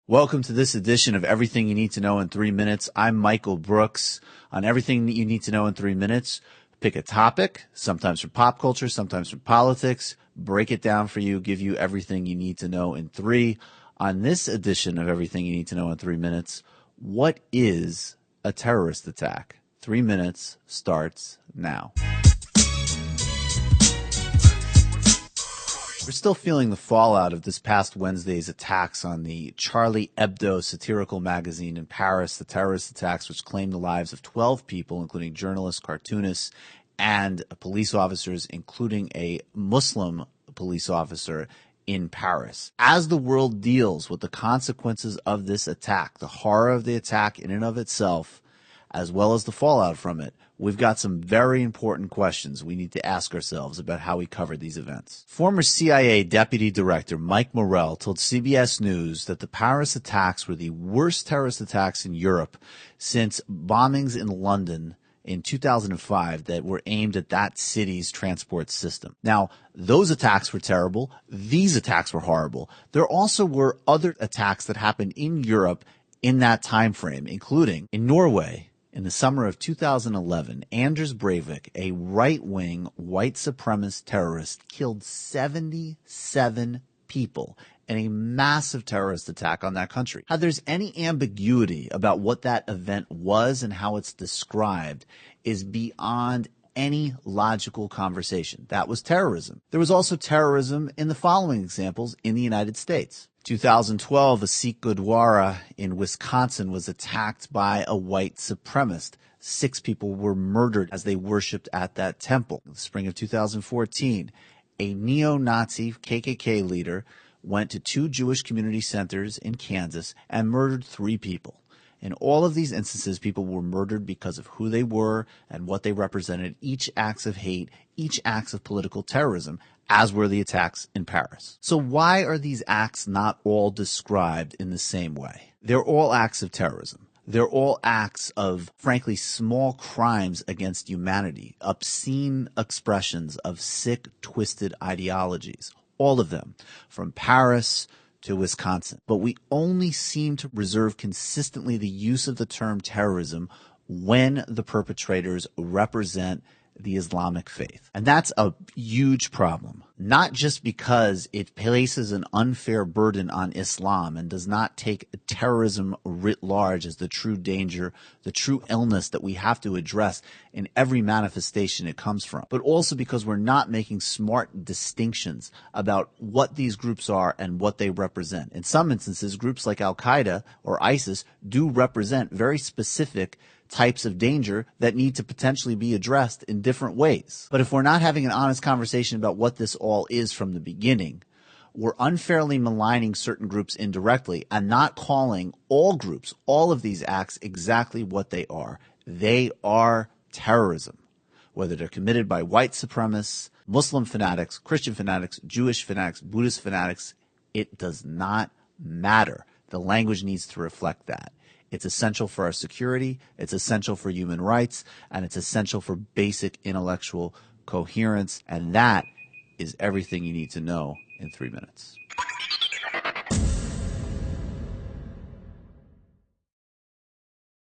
Welcome to this edition of Everything You Need to Know in 3 Minutes. I'm Michael Brooks. On Everything That You Need to Know in 3 Minutes, pick a topic, sometimes from pop culture, sometimes from politics, break it down for you, give you everything you need to know in 3. On this edition of Everything You Need to Know in 3 Minutes, what is a terrorist attack? 3 minutes starts now. We're still feeling the fallout of this past Wednesday's attacks on the Charlie Hebdo satirical magazine in Paris, the terrorist attacks which claimed the lives of 12 people, including journalists, cartoonists, and police officers, including a Muslim police officer in Paris. As the world deals with the consequences of this attack, the horror of the attack in and of itself, as well as the fallout from it, we've got some very important questions we need to ask ourselves about how we covered these events. Former CIA Deputy Director Mike Morell told CBS News that the Paris attacks were the worst terrorist attacks in Europe since bombings in London in 2005 that were aimed at that city's transport system. Now, those attacks were terrible. These attacks were horrible. There also were other attacks that happened in Europe in that time frame, including in Norway. In the summer of 2011, Anders Breivik, a right-wing white supremacist terrorist, killed 77 people in a massive terrorist attack on that country. Now, there's any ambiguity about what that event was and how it's described is beyond any logical conversation. That was terrorism. There was also terrorism in the following examples in the United States. 2012, a Sikh Gurdwara in Wisconsin was attacked by a white supremacist. 6 people were murdered as they worshipped at that temple. In the spring of 2014, a neo-Nazi KKK leader went to 2 Jewish community centers in Kansas and murdered 3 people. In all of these instances, people were murdered because of who they were and what they represented, each acts of hate, each acts of political terrorism, as were the attacks in Paris. So why are these acts not all described in the same way? They're all acts of terrorism. They're all acts of, frankly, small crimes against humanity, obscene expressions of sick, twisted ideologies. All of them, from Paris to Wisconsin. But we only seem to reserve consistently the use of the term terrorism when the perpetrators represent the Islamic faith. And that's a huge problem, not just because it places an unfair burden on Islam and does not take terrorism writ large as the true danger, the true illness that we have to address in every manifestation it comes from, but also because we're not making smart distinctions about what these groups are and what they represent. In some instances, groups like Al-Qaeda or ISIS do represent very specific types of danger that need to potentially be addressed in different ways. But if we're not having an honest conversation about what this all is from the beginning, we're unfairly maligning certain groups indirectly and not calling all groups, all of these acts, exactly what they are. They are terrorism, whether they're committed by white supremacists, Muslim fanatics, Christian fanatics, Jewish fanatics, Buddhist fanatics. It does not matter. The language needs to reflect that. It's essential for our security, it's essential for human rights, and it's essential for basic intellectual coherence. And that is everything you need to know in 3 minutes.